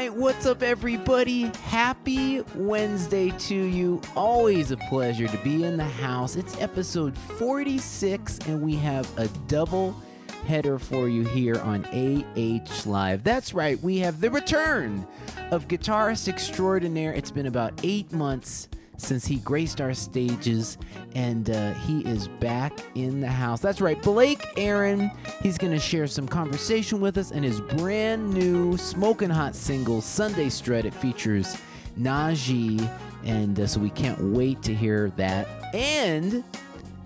right, what's up, everybody? Happy Wednesday to you. Always a pleasure to be in the house. It's episode 46, and we have a double header for you here on AH Live. That's right, we have the return of guitarist extraordinaire. It's been about 8 months since he graced our stages, and he is back in the house. That's right, Blake Aaron. He's going to share some conversation with us, and his brand new smoking hot single, Sunday Strut. It features Najee, and so we can't wait to hear that. And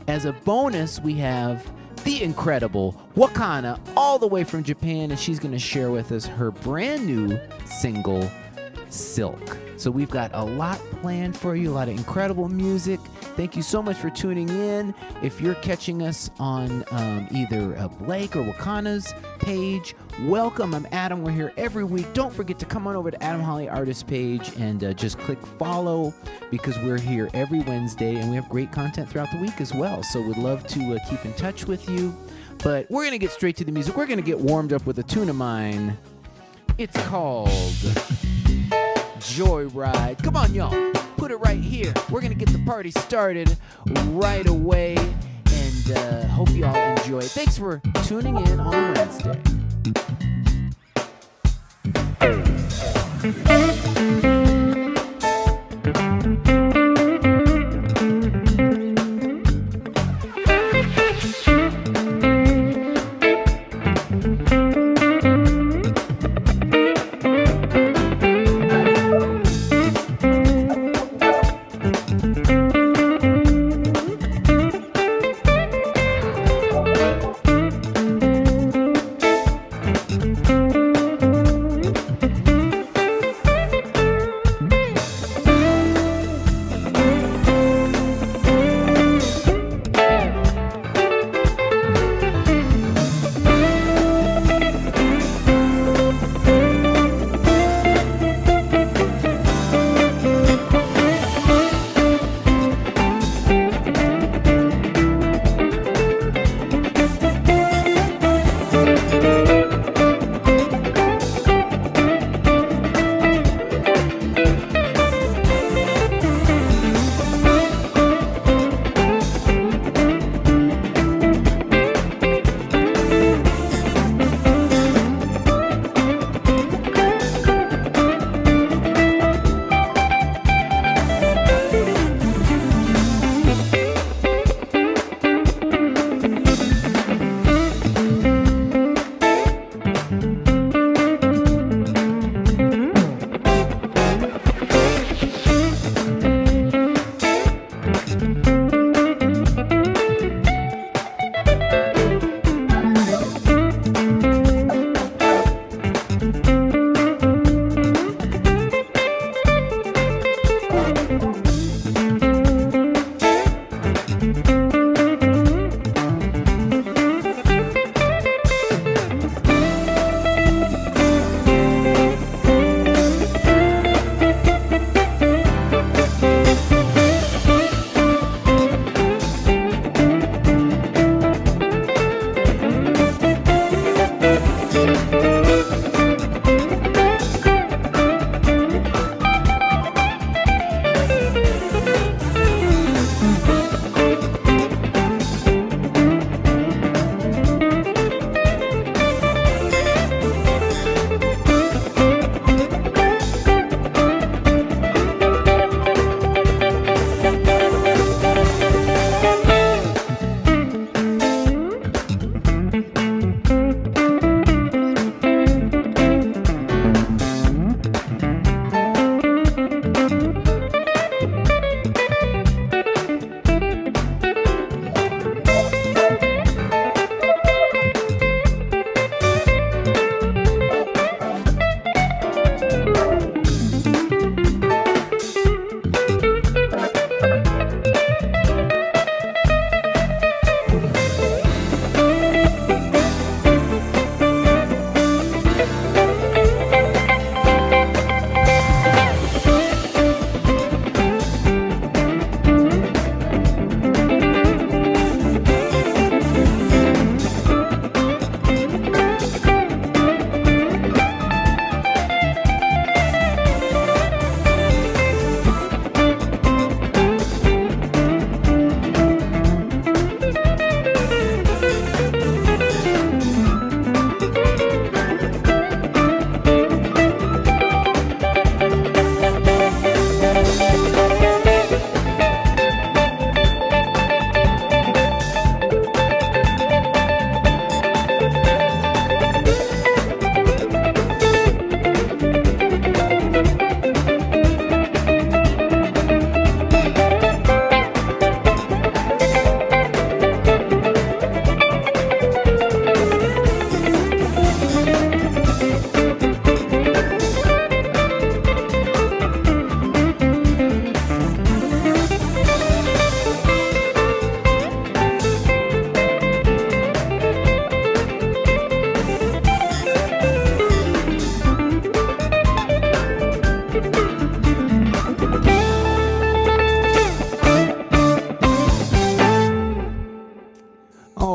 as a bonus, we have the incredible Wakana, all the way from Japan, and she's going to share with us her brand new single, Silk. So we've got a lot planned for you, a lot of incredible music. Thank you so much for tuning in. If you're catching us on either Blake or Wakana's page, welcome. I'm Adam. We're here every week. Don't forget to come on over to Adam Holly Artist page and just click follow, because we're here every Wednesday and we have great content throughout the week as well. So we'd love to keep in touch with you. But we're going to get straight to the music. We're going to get warmed up with a tune of mine. It's called Joyride. Come on, y'all. Put it right here. We're going to get the party started right away, and hope you all enjoy it. Thanks for tuning in on Wednesday.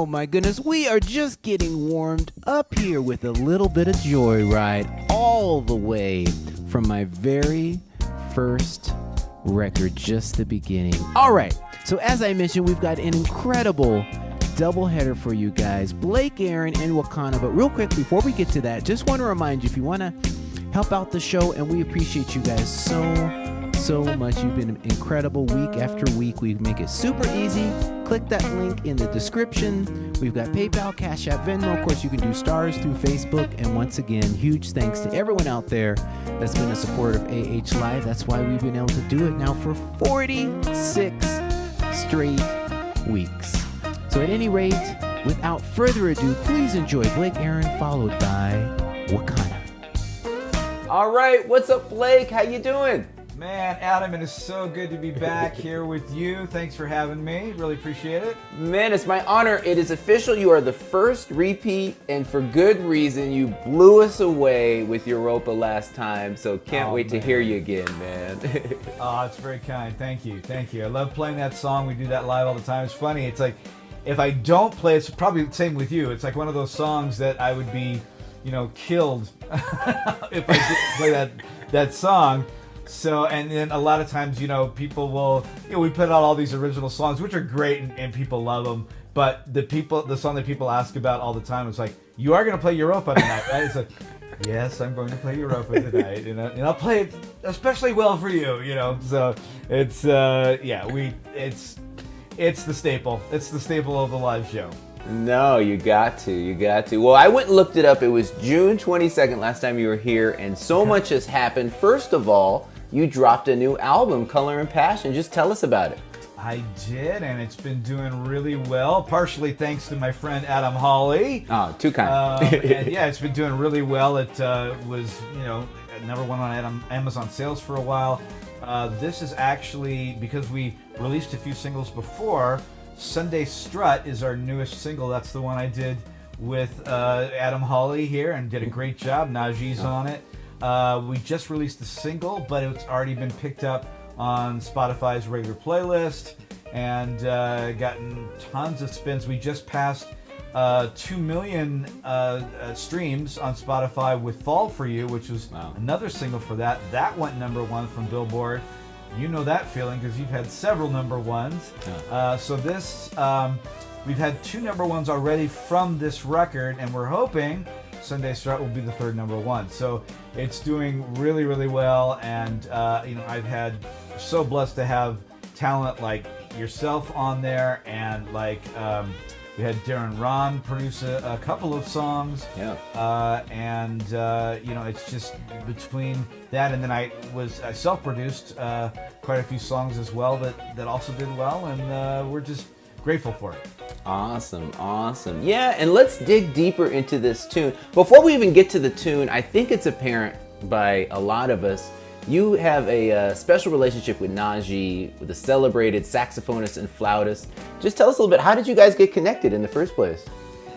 Oh my goodness, we are just getting warmed up here with a little bit of Joyride all the way from my very first record, just the beginning. All right, so as I mentioned, we've got an incredible doubleheader for you guys, Blake Aaron and Wakana. But real quick, before we get to that, just want to remind you, if you want to help out the show, and we appreciate you guys so much. You've been incredible week after week. We make it super easy. Click that link in the description. We've got PayPal, Cash App, Venmo. Of course, you can do stars through Facebook. And once again, huge thanks to everyone out there that's been a supporter of AH Live. That's why we've been able to do it now for 46 straight weeks. So at any rate, without further ado, please enjoy Blake Aaron, followed by Wakana. All right, what's up, Blake? How you doing? Man, Adam, it is so good to be back here with you. Thanks for having me. Really appreciate it. Man, it's my honor. It is official. You are the first repeat, and for good reason. You blew us away with Europa last time, so can't wait to hear you again, man. Oh, it's very kind. Thank you. Thank you. I love playing that song. We do that live all the time. It's funny. It's like, if I don't play, it's probably the same with you. It's like one of those songs that I would be, killed if I didn't play that song. So, and then a lot of times, people will, we put out all these original songs, which are great and people love them. But the song that people ask about all the time is like, you are going to play Europa tonight, right? It's like, yes, I'm going to play Europa tonight, and I'll play it especially well for you, So it's, it's the staple. It's the staple of the live show. No, you got to. Well, I went and looked it up. It was June 22nd last time you were here, and so much has happened. First of all, you dropped a new album, Color and Passion. Just tell us about it. I did, and it's been doing really well, partially thanks to my friend Adam Hawley. Oh, too kind. And yeah, it's been doing really well. It was, number one on Amazon sales for a while. This is actually, because we released a few singles before, Sunday Strut is our newest single. That's the one I did with Adam Hawley here, and did a great job. Najee's on it. We just released the single, but it's already been picked up on Spotify's regular playlist and gotten tons of spins. We just passed 2 million streams on Spotify with Fall For You, which was another single for that. That went number one from Billboard. You know that feeling because you've had several number ones. So this, we've had 2 number ones already from this record, and we're hoping Sunday Strut will be the 3rd number one. So it's doing really, really well, and I've had so blessed to have talent like yourself on there, and like we had Darren Ron produce a couple of songs. And it's just between that, and then I self-produced quite a few songs as well that also did well, and we're just grateful for it. Awesome. Yeah, and let's dig deeper into this tune. Before we even get to the tune, I think it's apparent by a lot of us, you have a special relationship with Najee, with a celebrated saxophonist and flautist. Just tell us a little bit, how did you guys get connected in the first place?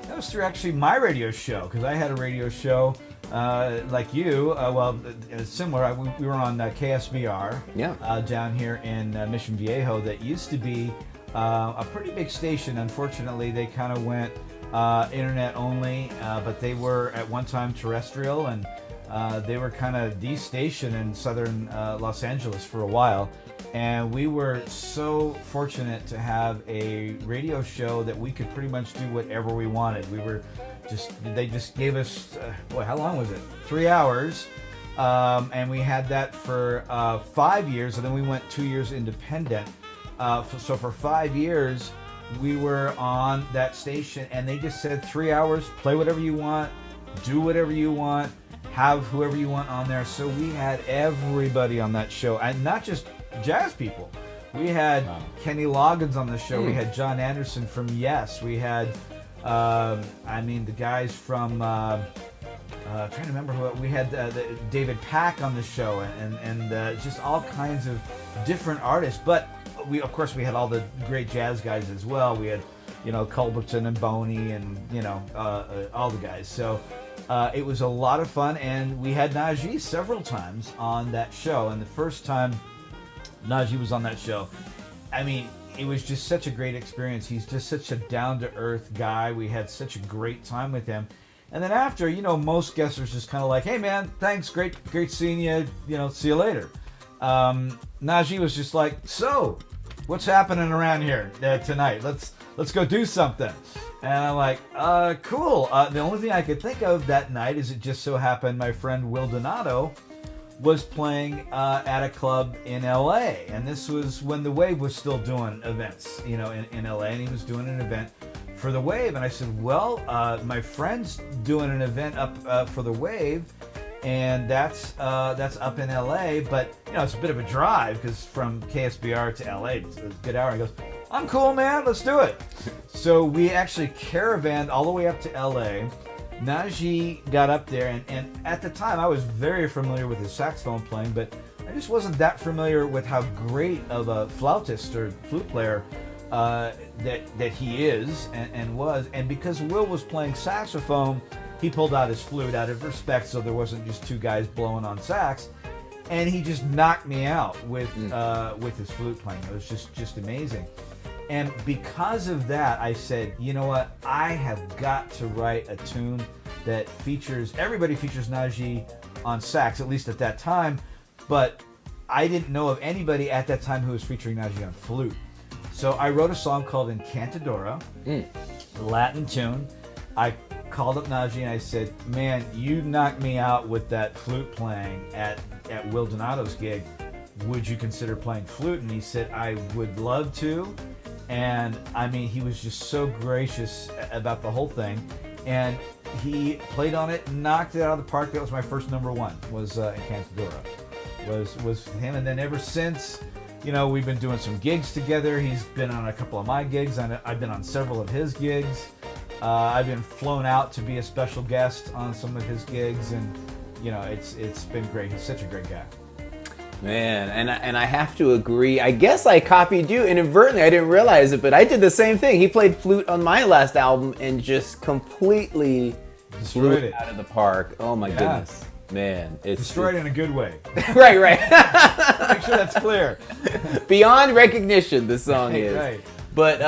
That was through actually my radio show, because I had a radio show like you, similar. We were on KSBR down here in Mission Viejo that used to be a pretty big station. Unfortunately, they kind of went internet only, but they were at one time terrestrial, and they were kind of the station in southern Los Angeles for a while. And we were so fortunate to have a radio show that we could pretty much do whatever we wanted. They just gave us, how long was it? 3 hours. And we had that for 5 years, and then we went 2 years independent. So for 5 years, we were on that station, and they just said 3 hours, play whatever you want, do whatever you want, have whoever you want on there. So we had everybody on that show, and not just jazz people. We had Kenny Loggins on the show. We had John Anderson from Yes. We had, the guys from, trying to remember who, we had David Pack on the show, and just all kinds of different artists. But we had all the great jazz guys as well. We had, Culbertson and Boney and, all the guys. So it was a lot of fun, and we had Najee several times on that show. And the first time Najee was on that show, it was just such a great experience. He's just such a down-to-earth guy. We had such a great time with him. And then after, most guests are just kind of like, hey, man, thanks, great seeing you, see you later. Najee was just like, so, what's happening around here tonight? Let's go do something. And I'm like, cool. The only thing I could think of that night is it just so happened my friend Will Donato was playing at a club in LA. And this was when The Wave was still doing events, in LA. And he was doing an event for The Wave. And I said, well, my friend's doing an event up for The Wave. And that's up in LA. But, it's a bit of a drive because from KSBR to LA, it's a good hour. He goes, I'm cool, man. Let's do it. So we actually caravanned all the way up to LA. Najee got up there, and at the time I was very familiar with his saxophone playing, but I just wasn't that familiar with how great of a flautist or flute player that he is and was. And because Will was playing saxophone, he pulled out his flute out of respect, so there wasn't just two guys blowing on sax. And he just knocked me out with his flute playing. It was just amazing. And because of that, I said, you know what? I have got to write a tune that everybody features Najee on sax, at least at that time. But I didn't know of anybody at that time who was featuring Najee on flute. So I wrote a song called Encantadora, Latin tune. I called up Najee and I said, man, you knocked me out with that flute playing at Will Donato's gig. Would you consider playing flute? And he said, I would love to. And I mean, he was just so gracious about the whole thing. And he played on it, knocked it out of the park. That was my first number one, was Encantadora. Was him. And then ever since, we've been doing some gigs together. He's been on a couple of my gigs. I've been on several of his gigs. I've been flown out to be a special guest on some of his gigs. And, it's been great. He's such a great guy. Man, and I have to agree. I guess I copied you inadvertently. I didn't realize it, but I did the same thing. He played flute on my last album and just completely blew it out of the park. Oh my goodness, man! It's destroyed in a good way. Right. Make sure that's clear. Beyond recognition, the song is. Right. But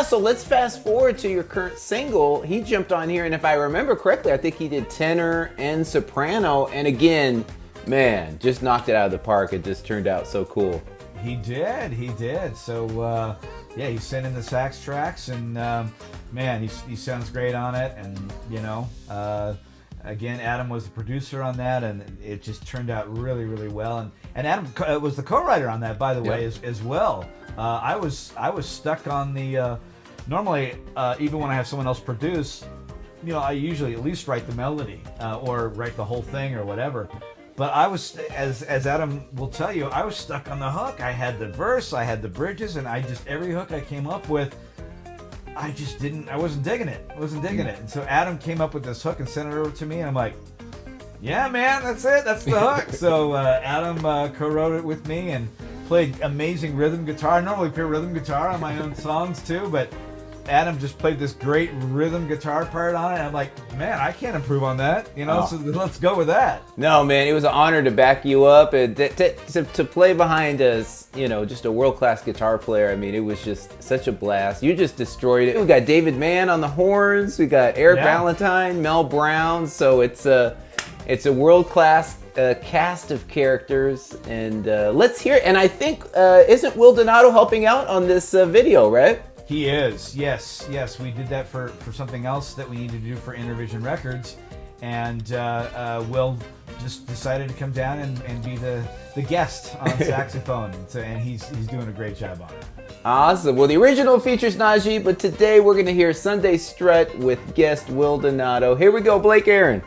so let's fast forward to your current single. He jumped on here, and if I remember correctly, I think he did tenor and soprano, and again. Man, just knocked it out of the park. It just turned out so cool. He did. So, he sent in the sax tracks, and man, he sounds great on it. And again, Adam was the producer on that, and it just turned out really, really well. And Adam was the co-writer on that, by the way, as well. I was stuck on the. Normally, even when I have someone else produce, I usually at least write the melody or write the whole thing or whatever. But I was, as Adam will tell you, I was stuck on the hook. I had the verse, I had the bridges, and every hook I came up with, I wasn't digging it. And so Adam came up with this hook and sent it over to me, and I'm like, yeah, man, that's it. That's the hook. So Adam co-wrote it with me and played amazing rhythm guitar. I normally play rhythm guitar on my own songs too, but Adam just played this great rhythm guitar part on it. And I'm like, man, I can't improve on that, so let's go with that. No, man, it was an honor to back you up and to play behind us, just a world-class guitar player. I mean, it was just such a blast. You just destroyed it. We got David Mann on the horns. We got Eric Valentine, Mel Brown. So it's a world-class cast of characters. And let's hear it. And I think, isn't Will Donato helping out on this video, right? He is, yes. We did that for something else that we needed to do for Intervision Records, and Will just decided to come down and be the guest on saxophone, and he's doing a great job on it. Awesome. Well, the original features Najee, but today we're going to hear Sunday Strut with guest Will Donato. Here we go, Blake Aaron.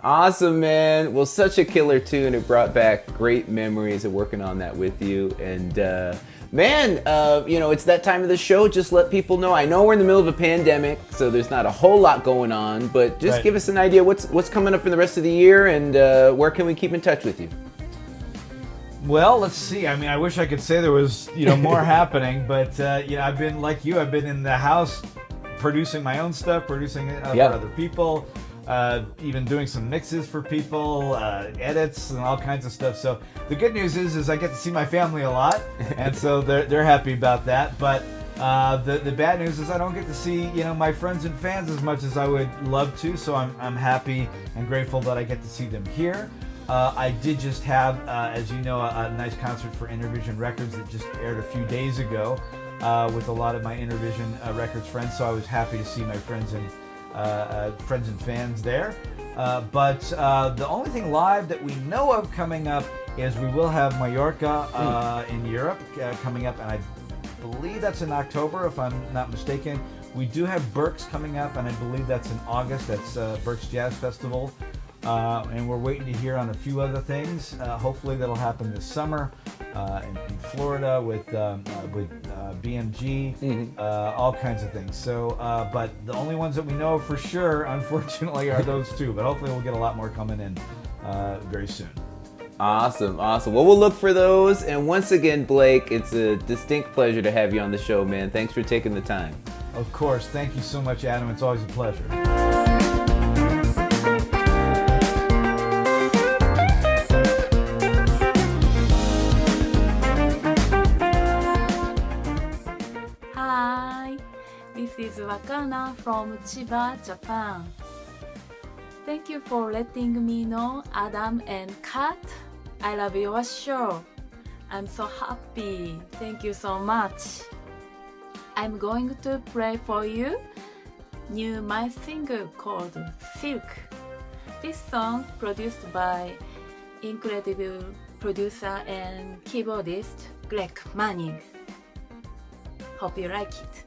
Awesome, man. Well, such a killer tune. It brought back great memories of working on that with you. And it's that time of the show. Just let people know. I know we're in the middle of a pandemic, so there's not a whole lot going on, but just give us an idea what's coming up for the rest of the year, and where can we keep in touch with you? Well, let's see. I mean, I wish I could say there was, more happening, but I've been like you. I've been in the house producing my own stuff, producing it for other people. Even doing some mixes for people, edits and all kinds of stuff. So the good news is I get to see my family a lot, and so they're happy about that. But the bad news is I don't get to see my friends and fans as much as I would love to. So I'm happy and grateful that I get to see them here. I did just have, as you know, a nice concert for Intervision Records that just aired a few days ago with a lot of my Intervision Records friends. So I was happy to see my friends and fans there. But the only thing live that we know of coming up is we will have Mallorca in Europe coming up, and I believe that's in October, if I'm not mistaken. We do have Berks coming up, and I believe that's in August. That's Berks Jazz Festival. And we're waiting to hear on a few other things. Hopefully that'll happen this summer in Florida with BMG, all kinds of things. So, but the only ones that we know for sure, unfortunately, are those two. But hopefully we'll get a lot more coming in very soon. Awesome. Well, we'll look for those. And once again, Blake, it's a distinct pleasure to have you on the show, man. Thanks for taking the time. Of course. Thank you so much, Adam. It's always a pleasure. This is Wakana from Chiba, Japan. Thank you for letting me know, Adam and Kat. I love your show. I'm so happy. Thank you so much. I'm going to play for you my single called Silk. This song produced by incredible producer and keyboardist Blake Manning. Hope you like it.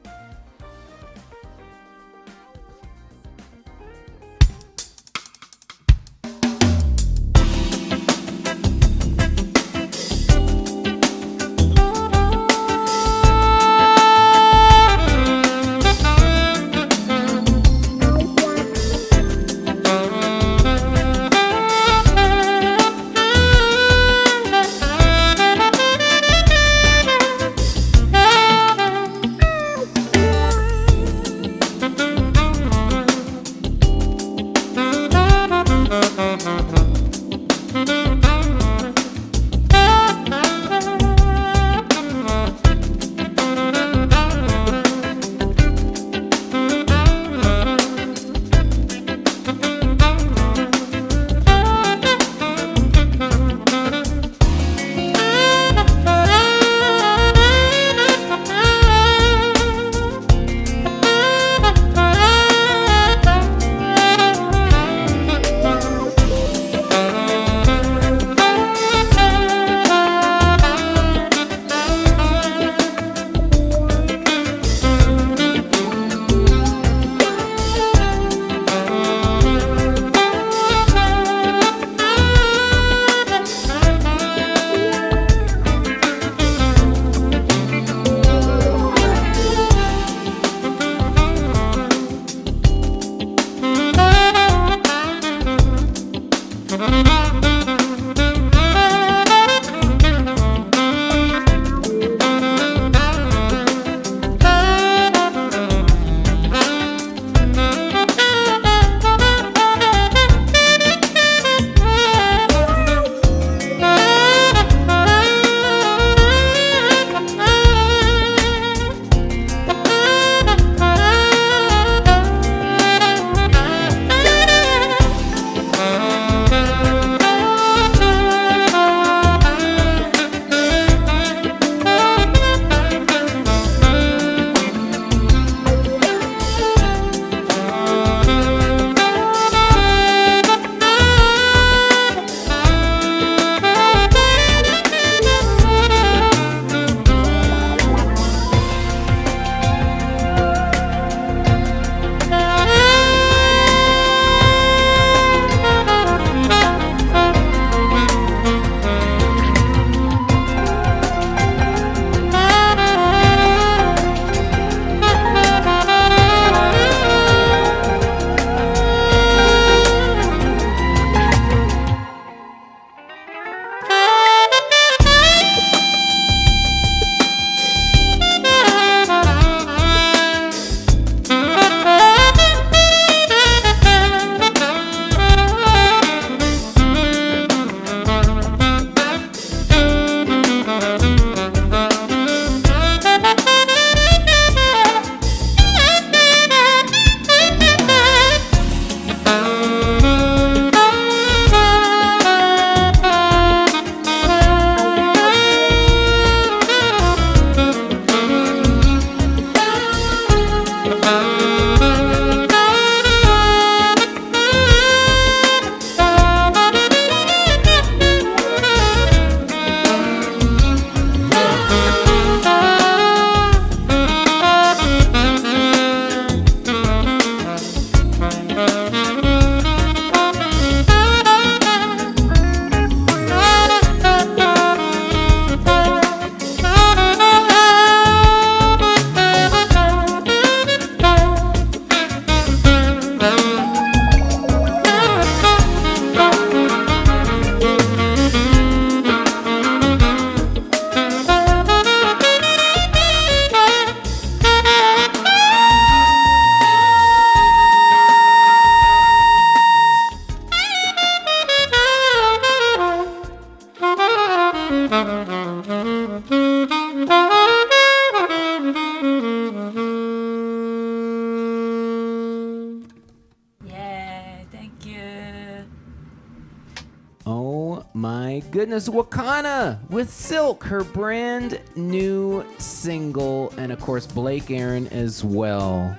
my goodness, Wakana with Silk, her brand new single, and of course Blake Aaron as well.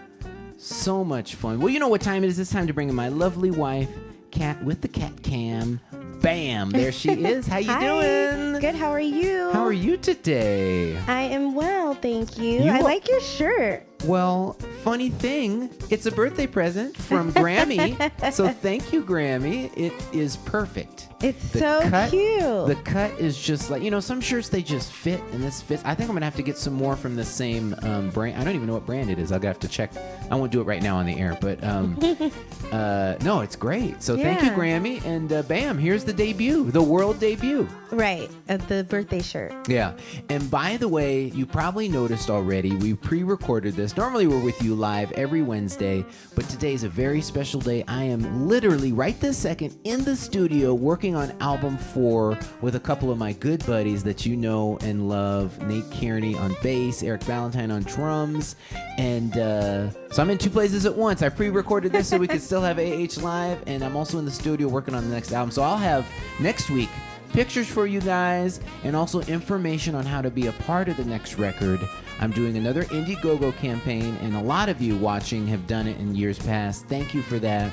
So much fun. Well, you know what time it is. It's time to bring in my lovely wife, Kat with the cat cam. Bam, there she is. How you Hi. doing? Good, how are you? How are you today? I am well, thank you. I like your shirt. Well, funny thing, it's a birthday present from Grammy. So thank you, Grammy. It is perfect. It's The so cut- cute. The cut is just like, some shirts they just fit, and this fits. I think I'm gonna have to get some more from the same brand. I don't even know what brand it is. I'll have to check. I won't do it right now on the air, but no, it's great. So thank you, Yeah. Grammy, and bam, here's the debut, the world debut. Right, the birthday shirt. Yeah. And by the way, you probably noticed already, we pre-recorded this. Normally we're with you live every Wednesday, but today is a very special day. I am literally right this second in the studio working on album 4 with a couple of my good buddies that you know and love. Nate Kearney on bass, Eric Valentine on drums. And so I'm in 2 places at once. I pre-recorded this so we could still have AH live, and I'm also in the studio working on the next album. So I'll have next week pictures for you guys and also information on how to be a part of the next record. I'm doing another Indiegogo campaign, and a lot of you watching have done it in years past. Thank you for that.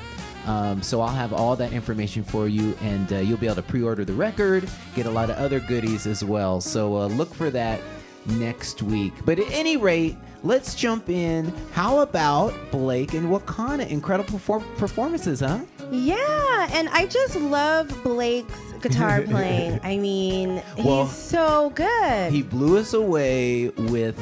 So I'll have all that information for you, and you'll be able to pre-order the record, get a lot of other goodies as well. So look for that next week. But at any rate, let's jump in. How about Blake and Wakana? Incredible performances, huh? Yeah, and I just love Blake's guitar playing. I mean, Well, he's so good. He blew us away with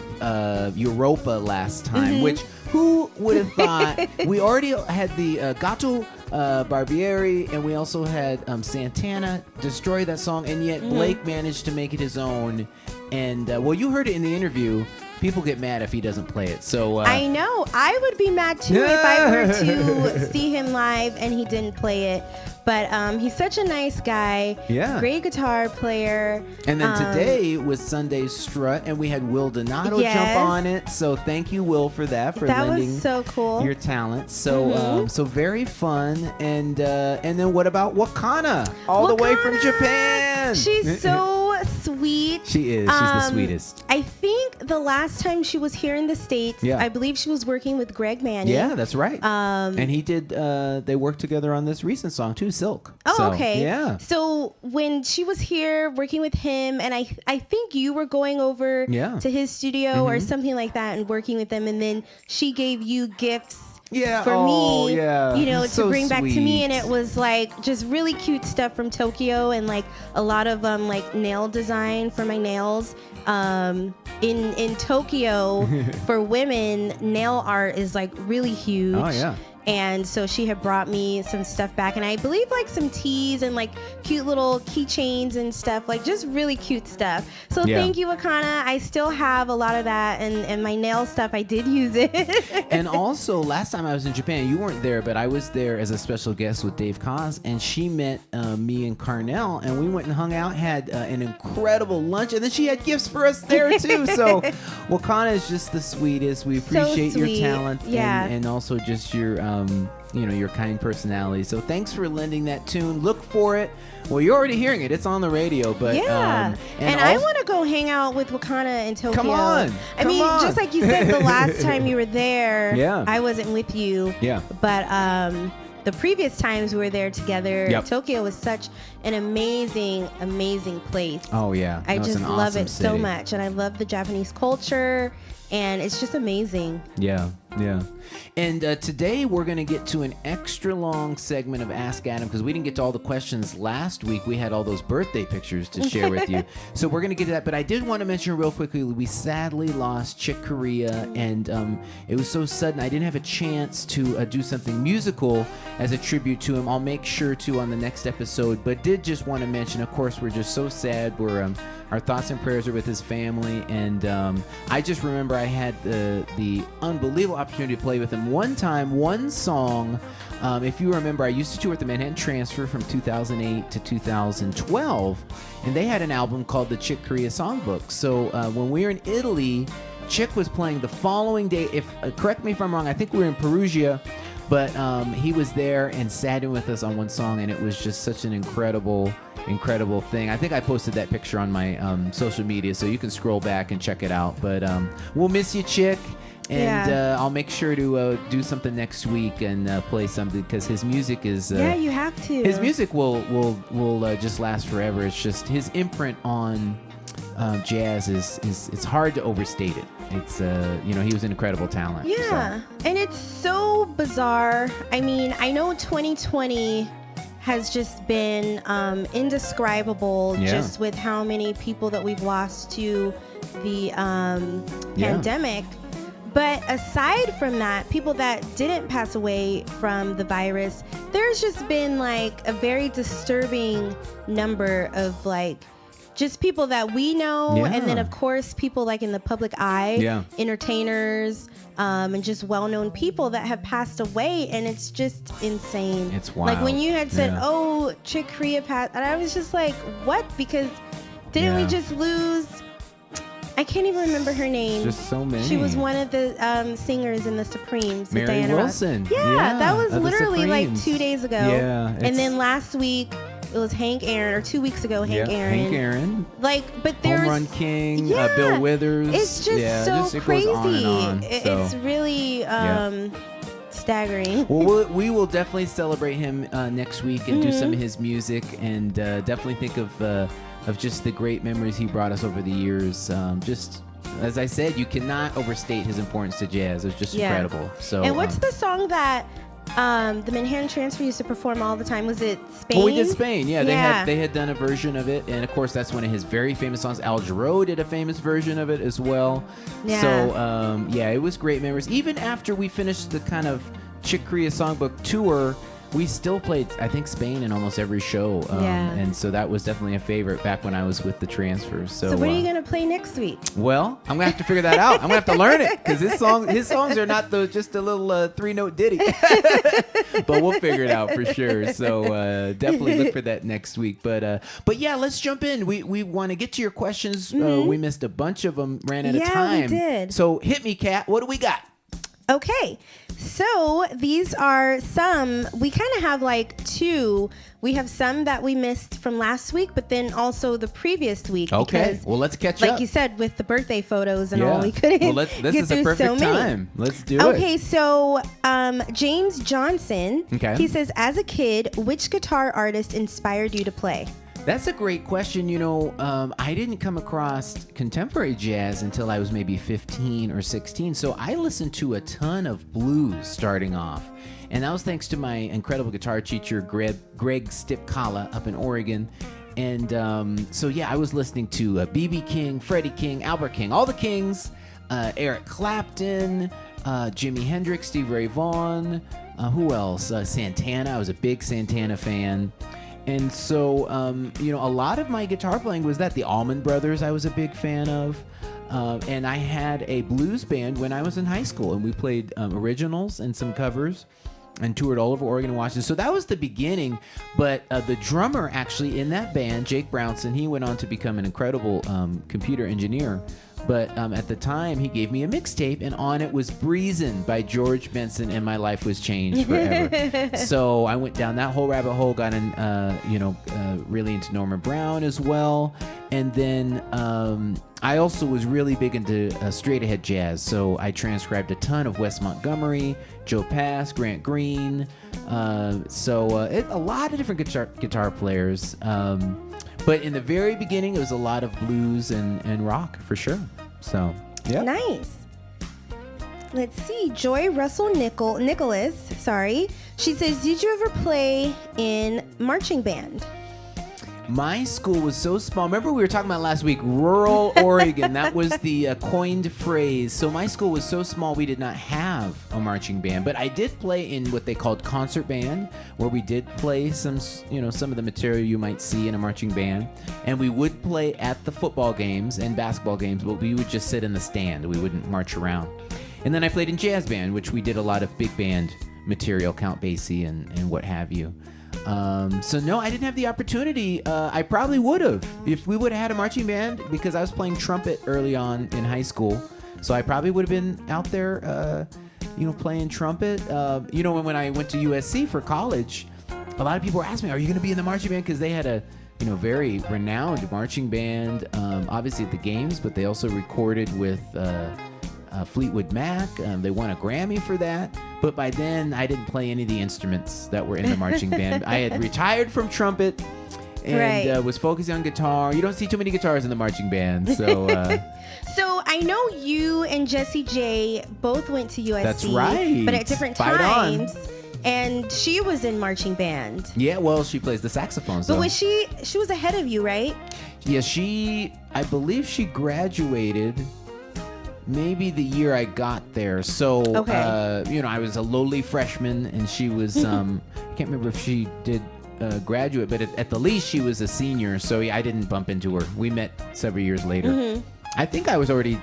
Europa last time, which who would have thought? We already had the Gato Barbieri, and we also had Santana destroy that song, and yet Blake managed to make it his own. And well, you heard it in the interview. People get mad if he doesn't play it. So I know. I would be mad too if I were to see him live and he didn't play it. But he's such a nice guy. Yeah. Great guitar player. And then today was Sunday's Strut, and we had Will Donato jump on it. So thank you, Will, for that, for That lending was so cool. your talent. So so very fun. And then what about Wakana? All the way from Wakana! Japan. She's so sweet. She is. She's the sweetest. I think the last time she was here in the States, Yeah. I believe she was working with Greg Manning. Yeah, that's right. And he did. They worked together on this recent song too, Silk. Oh, So, okay. Yeah. So when she was here working with him, and I think you were going over to his studio or something like that and working with him, and then she gave you gifts. Yeah. For me, yeah. to So bring back to me, sweet. and it was like just really cute stuff from Tokyo, and like a lot of like nail design for my nails. In Tokyo, for women, nail art is like really huge. Oh, yeah. And so she had brought me some stuff back, and I believe like some teas and like cute little keychains and stuff, like just really cute stuff. So Yeah. thank you, Wakana. I still have a lot of that, and my nail stuff, I did use it. And also, last time I was in Japan, you weren't there, but I was there as a special guest with Dave Koz, and she met me and Carnell, and we went and hung out, had an incredible lunch, and then she had gifts for us there too. So Wakana is just the sweetest. We So appreciate your sweet. talent Yeah. and also just your your kind personality. So thanks for lending that tune. Look for it. Well, you're already hearing it. It's on the radio, but yeah. And I want to go hang out with Wakana in Tokyo. Come on. I Come mean, on. just like you said the last time you were there, Yeah. I wasn't with you. Yeah. But the previous times we were there together, Yep. Tokyo was such an amazing, amazing place. Oh yeah. I No, it's just an love awesome it so city. much, and I love the Japanese culture, and it's just amazing. Yeah, yeah. And today we're going to get to an extra long segment of Ask Adam because we didn't get to all the questions last week. We had all those birthday pictures to share with you. So we're going to get to that. But I did want to mention real quickly, we sadly lost Chick Corea, and it was so sudden. I didn't have a chance to do something musical as a tribute to him. I'll make sure to on the next episode. But did just want to mention, of course, we're just so sad. Our thoughts and prayers are with his family. And I just remember I had the unbelievable opportunity to play with him one time, one song. If you remember, I used to tour with the Manhattan Transfer from 2008 to 2012, and they had an album called the Chick Corea Songbook. So when we were in Italy, Chick was playing the following day. If correct me if I'm wrong, I think we were in Perugia, but he was there and sat in with us on one song, and it was just such an incredible incredible thing. I think I posted that picture on my social media, so you can scroll back and check it out. But we'll miss you, Chick. And I'll make sure to do something next week and play something, because his music is you have to. His music will just last forever. It's just his imprint on jazz is it's hard to overstate it. It's he was an incredible talent. Yeah, and it's so bizarre. I mean, I know 2020 has just been indescribable, just with how many people that we've lost to the pandemic. But aside from that, people that didn't pass away from the virus, there's just been like a very disturbing number of like just people that we know, and then of course people like in the public eye, entertainers, and just well-known people that have passed away, and it's just insane. It's wild. Like when you had said, "Oh, Chick Corea passed," and I was just like, "What?" Because didn't we just lose? I can't even remember her name. Just so many. She was one of the singers in the Supremes. Mary Diana Wilson. Ross. Yeah, that was literally like 2 days ago. Yeah. And then last week it was Hank Aaron, or 2 weeks ago Hank Aaron. Hank Aaron. Like, but there's Home Run King, Bill Withers. It's just so it crazy. goes on and on. It's really staggering. Well, we will definitely celebrate him next week and do some of his music, and definitely think of just the great memories he brought us over the years. Just as I said, you cannot overstate his importance to jazz. It's just incredible. So, and what's the song that the Manhattan Transfer used to perform all the time? Was it Spain? Well, we did Spain. Yeah, they had done a version of it, and of course that's one of his very famous songs. Al Jarreau did a famous version of it as well. Yeah. So it was great memories. Even after we finished the kind of Chick Corea Songbook tour, we still played, I think, Spain in almost every show. And so that was definitely a favorite back when I was with the Transfers. So what are you going to play next week? Well, I'm going to have to figure that out. I'm going to have to learn it, because his songs are not just a little 3-note ditty. But we'll figure it out for sure. So definitely look for that next week. But yeah, let's jump in. We want to get to your questions. We missed a bunch of them, ran out of time. Yeah, we did. So hit me, Kat. What do we got? Okay, so these are some, we kind of have like two. We have some that we missed from last week, but then also the previous week. Okay, well, let's catch up. Like you said, with the birthday photos and all, we couldn't this get is through a perfect so many. time. Let's do it. Okay, so James Johnson, he says, as a kid, which guitar artist inspired you to play? That's a great question. I didn't come across contemporary jazz until I was maybe 15 or 16. So I listened to a ton of blues starting off. And that was thanks to my incredible guitar teacher, Greg Stipkala, up in Oregon. And I was listening to B.B. King, Freddie King, Albert King, all the Kings, Eric Clapton, Jimi Hendrix, Stevie Ray Vaughan, who else? Santana. I was a big Santana fan. And so, a lot of my guitar playing was that. The Allman Brothers I was a big fan of. And I had a blues band when I was in high school, and we played originals and some covers and toured all over Oregon and Washington. So that was the beginning. But the drummer actually in that band, Jake Brownson, he went on to become an incredible computer engineer. But at the time, he gave me a mixtape, and on it was Breezin' by George Benson, and my life was changed forever. So I went down that whole rabbit hole, got in, really into Norman Brown as well. And then I also was really big into straight ahead jazz. So I transcribed a ton of Wes Montgomery, Joe Pass, Grant Green. A lot of different guitar players. But in the very beginning, it was a lot of blues and rock for sure. So, yeah. Nice. Let's see. Joy Russell Nicholas, she says, did you ever play in marching band? My school was so small. Remember we were talking about last week, rural Oregon. That was the coined phrase. So my school was so small we did not have a marching band. But I did play in what they called concert band, where we did play some of the material you might see in a marching band. And we would play at the football games and basketball games, but we would just sit in the stand. We wouldn't march around. And then I played in jazz band, which we did a lot of big band material, Count Basie and what have you. So no, I didn't have the opportunity. I probably would have if we would have had a marching band, because I was playing trumpet early on in high school. So I probably would have been out there, playing trumpet. When I went to USC for college, a lot of people were asking me, "Are you going to be in the marching band?" Because they had a very renowned marching band, obviously at the games, but they also recorded with Fleetwood Mac. They won a Grammy for that. But by then, I didn't play any of the instruments that were in the marching band. I had retired from trumpet and was focusing on guitar. You don't see too many guitars in the marching band, so... So I know you and Jessie J both went to USC. That's right. But at different times. And she was in marching band. Yeah, well, she plays the saxophone. So. But was she was ahead of you, right? Yeah, I b不believe she graduated maybe the year I got there. So, I was a lowly freshman, and she was, I can't remember if she did graduate, but at the least she was a senior, so I didn't bump into her. We met several years later. I think I was already,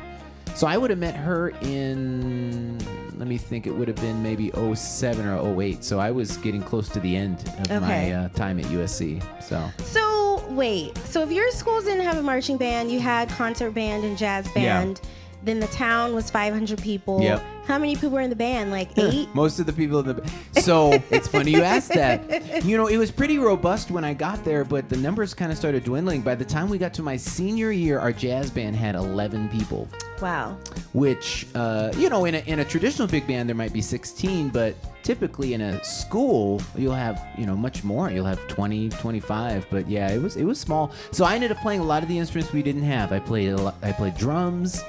so I would have met her in, let me think, it would have been maybe 07 or 08. So I was getting close to the end of my time at USC. So wait, so if your schools didn't have a marching band, you had concert band and jazz band, then the town was 500 people. Yep. How many people were in the band? Like 8? Most of the people in the band. So it's funny you asked that. It was pretty robust when I got there, but the numbers kind of started dwindling. By the time we got to my senior year, our jazz band had 11 people. Wow. Which, in a traditional big band, there might be 16, but typically in a school, you'll have, much more. You'll have 20, 25. But yeah, it was small. So I ended up playing a lot of the instruments we didn't have. I played drums.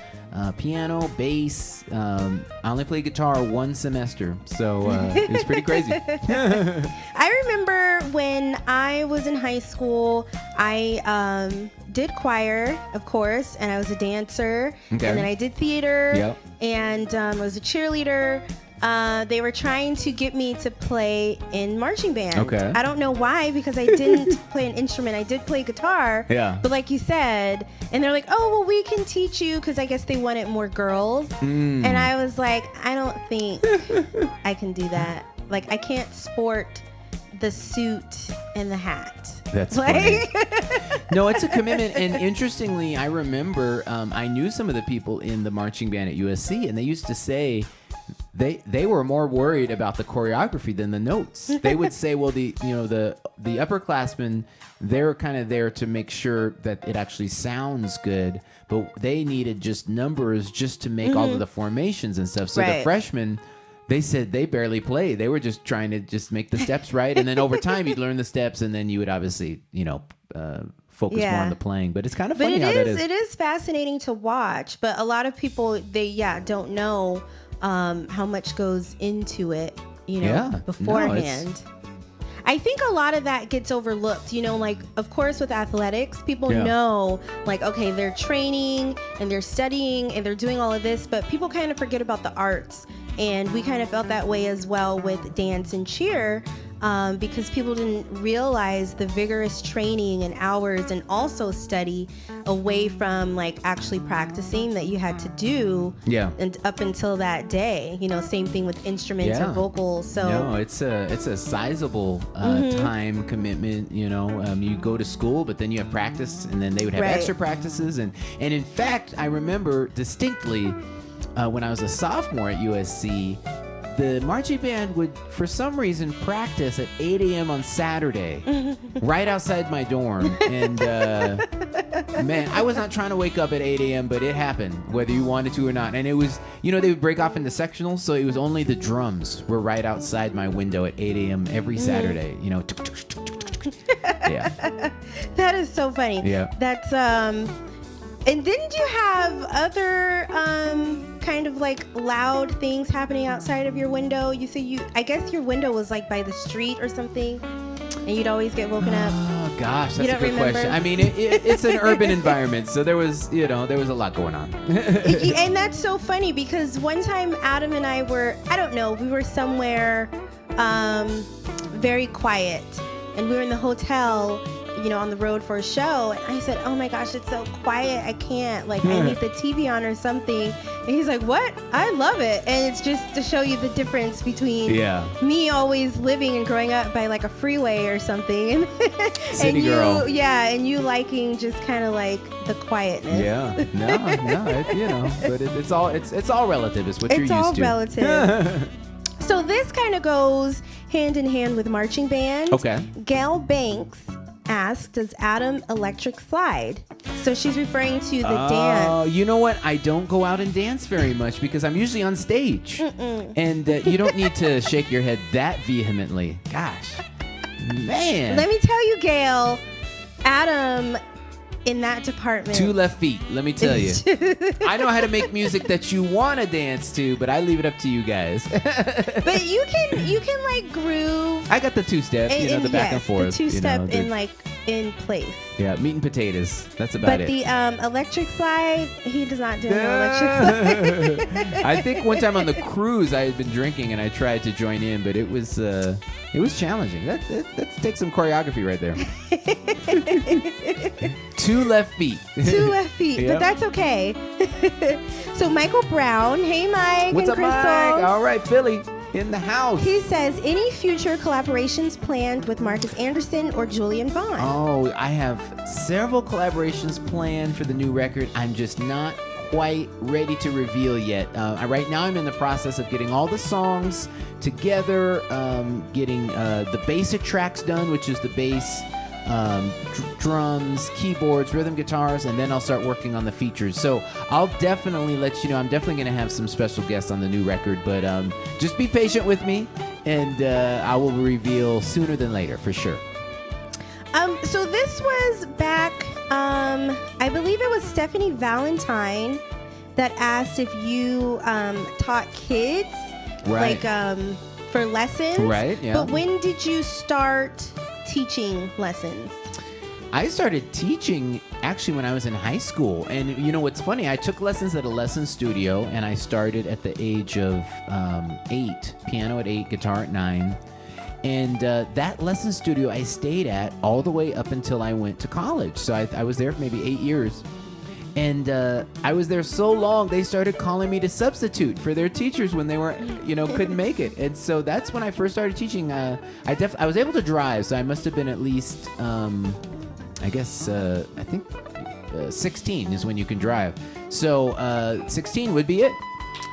Piano, bass. I only played guitar one semester, so it was pretty crazy. I remember when I was in high school, I did choir, of course, and I was a dancer, and then I did theater, and I was a cheerleader. They were trying to get me to play in marching band. Okay. I don't know why, because I didn't play an instrument. I did play guitar. Yeah. But like you said, and they're like, oh, well, we can teach you, because I guess they wanted more girls. And I was like, I don't think I can do that. Like, I can't sport the suit and the hat. That's funny. No, it's a commitment. And interestingly, I remember I knew some of the people in the marching band at USC, and they used to say, they were more worried about the choreography than the notes. They would say, well, the upperclassmen, they're kind of there to make sure that it actually sounds good, but they needed just numbers just to make all of the formations and stuff. So the freshmen, they said they barely played. They were just trying to just make the steps right, and then over time you'd learn the steps, and then you would obviously focus more on the playing. But it's kind of funny how that is. It is fascinating to watch, but a lot like they don't know how much goes into it, beforehand. I think a lot of that gets overlooked, like, of course, with athletics, people know, like, okay, they're training and they're studying and they're doing all of this, but people kind of forget about the arts. And we kind of felt that way as well with dance and cheer, because people didn't realize the vigorous training and hours and also study away from like actually practicing that you had to do and up until that day. Same thing with instruments or vocals. So no, it's a sizable time commitment. You go to school, but then you have practice, and then they would have extra practices, and in fact, I remember distinctly when I was a sophomore at USC, the marching band would, for some reason, practice at 8 a.m. on Saturday, right outside my dorm. And man, I was not trying to wake up at 8 a.m., but it happened, whether you wanted to or not. And it was, they would break off into sectionals, so it was only the drums were right outside my window at 8 a.m. every Saturday. Yeah. That is so funny. Yeah. That's and didn't you have other kind of like loud things happening outside of your window? You say I guess your window was like by the street or something, and you'd always get woken up. Oh gosh, that's a good question. I mean, it's an urban environment, so there was a lot going on. And that's so funny because one time Adam and I were, we were somewhere very quiet, and we were in the hotel, on the road for a show, and I said, oh my gosh, it's so quiet, I can't, like, I need the TV on or something. And he's like, what? I love it. And it's just to show you the difference between me always living and growing up by like a freeway or something, City and girl. and you liking just kind of like the quietness. But it's all relative. It's what you're used to. It's all relative. So this kind of goes hand in hand with marching band. Okay. Gail Banks asks, does Adam electric slide? So she's referring to the dance. Oh, you know what? I don't go out and dance very much because I'm usually on stage. And you don't need to shake your head that vehemently. Gosh, man. Let me tell you, Gail, Adam, in that department. 2 left feet, let me tell you. I know how to make music that you want to dance to, but I leave it up to you guys. But you can like groove. I got the 2-step, the back and forth. The 2-step in place. Yeah, meat and potatoes. That's about it. But the electric slide, he does not do an electric slide. I think one time on the cruise I had been drinking and I tried to join in, but it was challenging. That takes some choreography right there. 2 left feet. 2 left feet, Yep. but that's okay. So Michael Brown, hey Mike. What's and up, Crystal. Mike? All right, Philly in the house. He says, any future collaborations planned with Marcus Anderson or Julian Vaughn? Oh, I have several collaborations planned for the new record. I'm just not quite ready to reveal yet. Right now I'm in the process of getting all the songs together, getting the basic tracks done, which is the bass, drums, keyboards, rhythm guitars, and then I'll start working on the features. So I'll definitely let you know. I'm definitely going to have some special guests on the new record, but just be patient with me, and I will reveal sooner than later for sure. So this was back, I believe it was Stephanie Valentine that asked if you taught kids, Right. like for lessons. Right, yeah. But when did you start teaching lessons? I started teaching actually when I was in high school. And you know what's funny? I took lessons at a lesson studio, and I started at the age of 8, piano at 8, guitar at 9. And that lesson studio I stayed at all the way up until I went to college. So I was there for maybe 8 years. And I was there so long, they started calling me to substitute for their teachers when they were, couldn't make it. And so that's when I first started teaching. I was able to drive, so I must have been at least, I think 16 is when you can drive. So 16 would be it.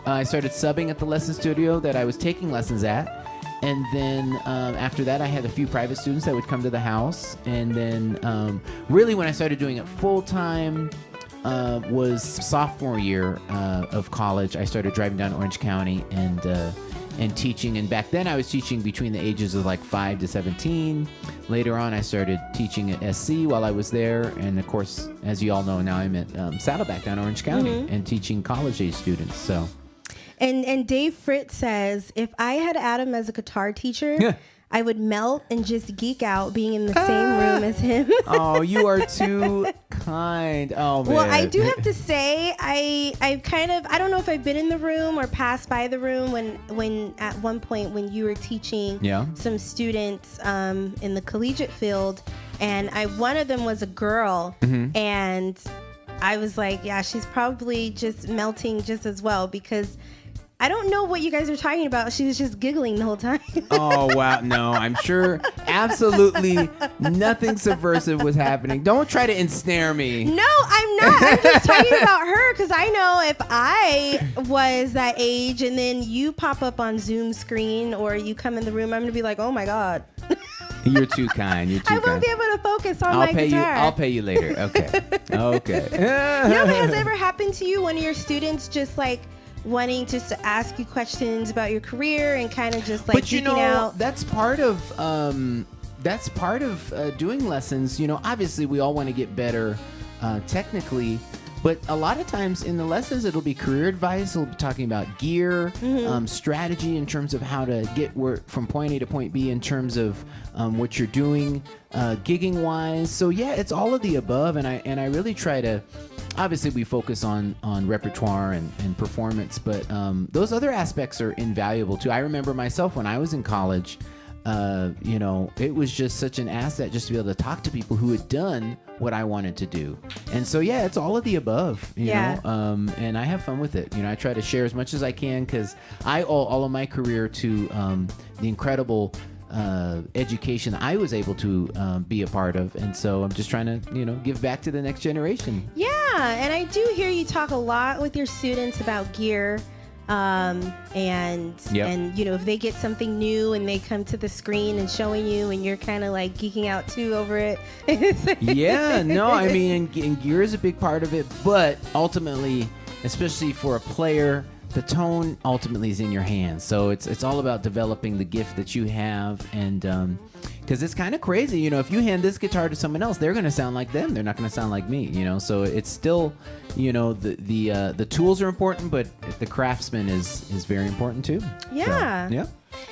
I started subbing at the lesson studio that I was taking lessons at. And then after that, I had a few private students that would come to the house. And then really when I started doing it full time was sophomore year of college. I started driving down Orange County and teaching. And back then I was teaching between the ages of like 5 to 17. Later on, I started teaching at SC while I was there. And of course, as you all know, now I'm at Saddleback down Orange County and teaching college age students. So. And Dave Fritz says, if I had Adam as a guitar teacher, I would melt and just geek out being in the same room as him. Oh, you are too kind. Oh, man. Well, I do have to say, I don't know if I've been in the room or passed by the room when at one point when you were teaching some students in the collegiate field, and one of them was a girl, and I was like, yeah, she's probably just melting just as well, because I don't know what you guys are talking about. She was just giggling the whole time. Oh, wow. No, I'm sure absolutely nothing subversive was happening. Don't try to ensnare me. No, I'm not. I'm just talking about her because I know if I was that age and then you pop up on Zoom screen or you come in the room, I'm going to be like, oh, my God. You're too kind. You're too kind. I won't be able to focus on my guitar. I'll pay you later. Okay. Okay. Has it ever happened to you, one of your students just like wanting just to ask you questions about your career and kind of just like geeking out? That's part of doing lessons. Obviously we all want to get better technically, but a lot of times in the lessons it'll be career advice. We'll be talking about gear, strategy in terms of how to get from point A to point B in terms of what you're doing gigging wise. So yeah, it's all of the above, and I really try to. Obviously, we focus on repertoire and performance, but those other aspects are invaluable too. I remember myself when I was in college, it was just such an asset just to be able to talk to people who had done what I wanted to do. And so, yeah, it's all of the above, you know, and I have fun with it. I try to share as much as I can because I owe all of my career to the incredible education I was able to be a part of, and so I'm just trying to give back to the next generation. And I do hear you talk a lot with your students about gear. And you know, if they get something new and they come to the screen and showing you, and you're kind of like geeking out too over it. Yeah, no, I mean, and gear is a big part of it, but ultimately, especially for a player, the tone ultimately is in your hands. So it's all about developing the gift that you have, and because it's kind of crazy, you know, if you hand this guitar to someone else, they're going to sound like them. They're not going to sound like me, you know. So it's still, you know, the tools are important, but the craftsman is very important too. Yeah. So, yeah.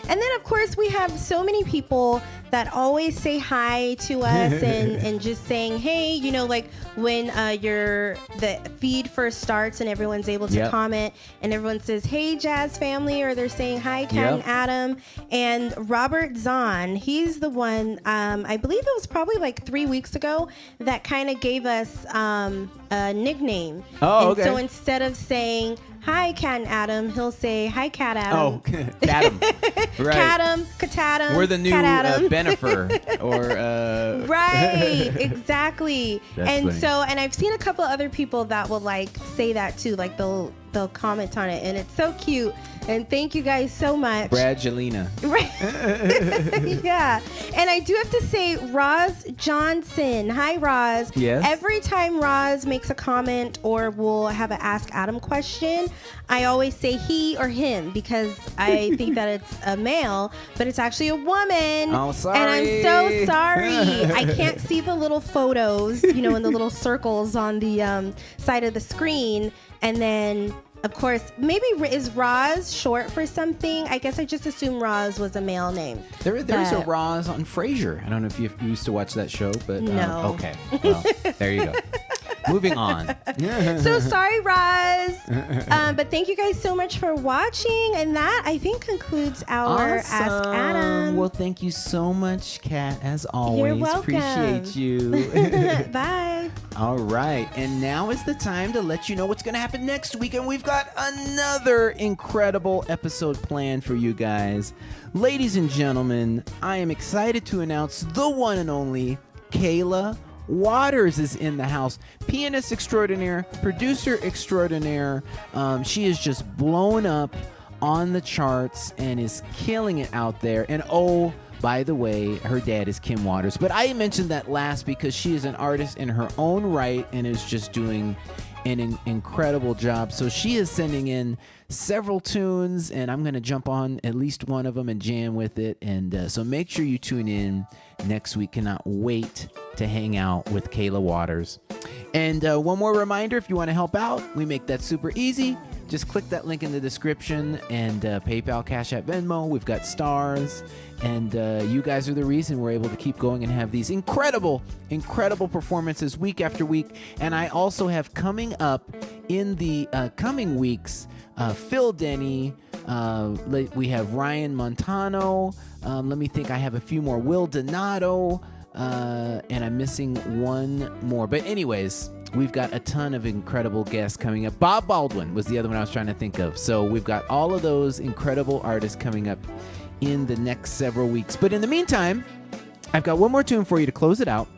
And then, of course, we have so many people that always say hi to us and just saying, hey, you know, like when the feed first starts and everyone's able to comment and everyone says, hey, Jazz family, or they're saying hi, Kat and Adam. And Robert Zahn, he's the one, I believe it was probably like 3 weeks ago, that kind of gave us a nickname. Oh, and okay. so instead of saying, hi, Kat and Adam, he'll say, hi, Kat Adam. Oh, Catam. Right. Catam, Catatum. We're the new Benifer. Or right, exactly. That's and funny. so, and I've seen a couple other people that will like say that too, like they'll comment on it, and it's so cute. And thank you guys so much. Brad Jelena. Right. Yeah. And I do have to say, Roz Johnson. Hi, Roz. Yes. Every time Roz makes a comment or will have an Ask Adam question, I always say he or him because I think that it's a male, but it's actually a woman. Oh, sorry. And I'm so sorry. I can't see the little photos, you know, in the little circles on the side of the screen. And then, of course, maybe is Roz short for something? I guess I just assumed Roz was a male name. There's a Roz on Frasier. I don't know if you used to watch that show, but no. Okay. Well, there you go. Moving on. So sorry, Roz. But thank you guys so much for watching. And that, I think, concludes our Awesome. Ask Adam. Well, thank you so much, Kat, as always. You're welcome. Appreciate you. Bye. All right. And now is the time to let you know what's going to happen next week. And we've got another incredible episode planned for you guys. Ladies and gentlemen, I am excited to announce the one and only Kayla Waters is in the house. Pianist extraordinaire, producer extraordinaire. She is just blown up on the charts and is killing it out there. And oh, by the way, her dad is Kim Waters. But I mentioned that last because she is an artist in her own right and is just doing an incredible job. So she is sending in several tunes, and I'm going to jump on at least one of them and jam with it. And so make sure you tune in next week. Cannot wait to hang out with Kayla Waters. And one more reminder, if you want to help out, we make that super easy. Just click that link in the description, and PayPal, Cash App, Venmo. We've got stars, and you guys are the reason we're able to keep going and have these incredible performances week after week. And I also have coming up in the coming weeks, Phil Denny. We have Ryan Montano. Let me think. I have a few more. Will Donato. And I'm missing one more. But anyways, we've got a ton of incredible guests coming up. Bob Baldwin was the other one I was trying to think of. So we've got all of those incredible artists coming up in the next several weeks. But in the meantime, I've got one more tune for you to close it out.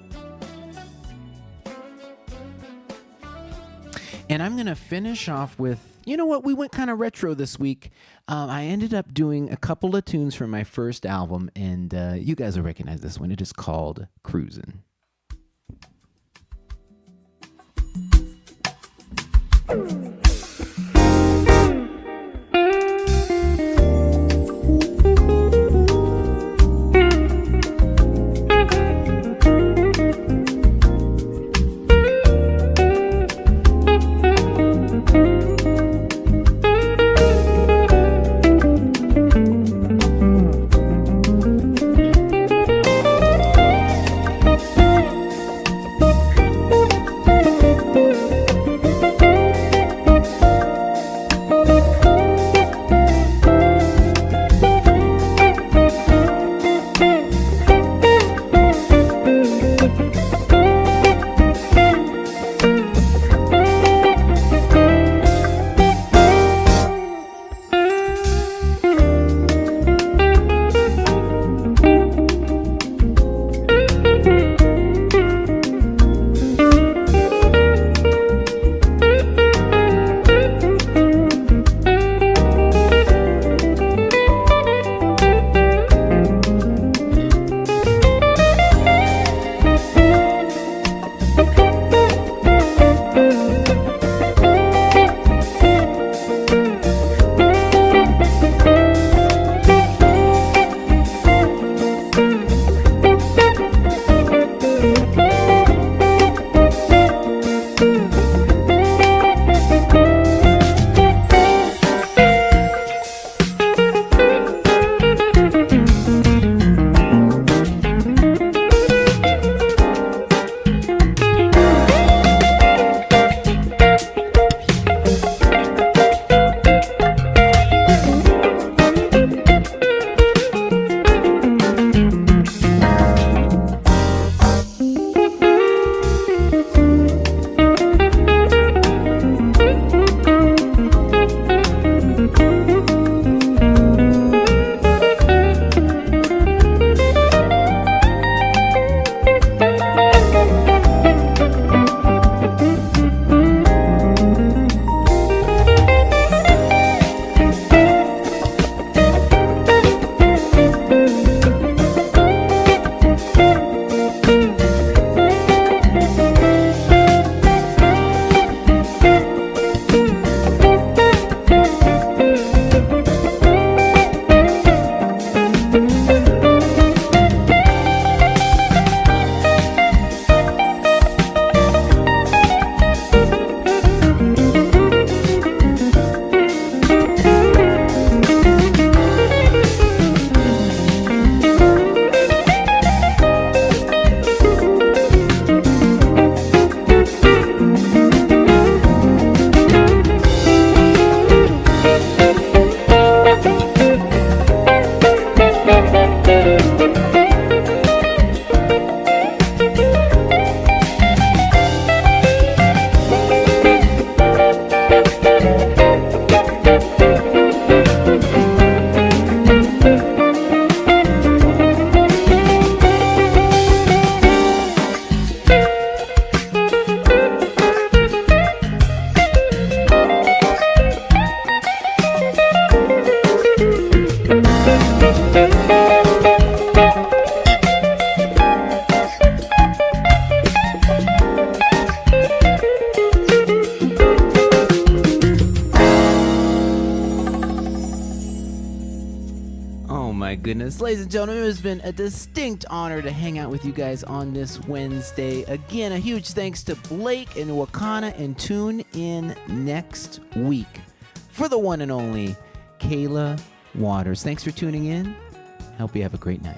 And I'm going to finish off with, you know what, we went kind of retro this week. I ended up doing a couple of tunes from my first album, and you guys will recognize this one. It is called Cruisin'. Oh my goodness. Ladies and gentlemen, it has been a distinct honor to hang out with you guys on this Wednesday. Again, a huge thanks to Blake and Wakana, and tune in next week for the one and only Kayla Waters. Thanks for tuning in. I hope you have a great night.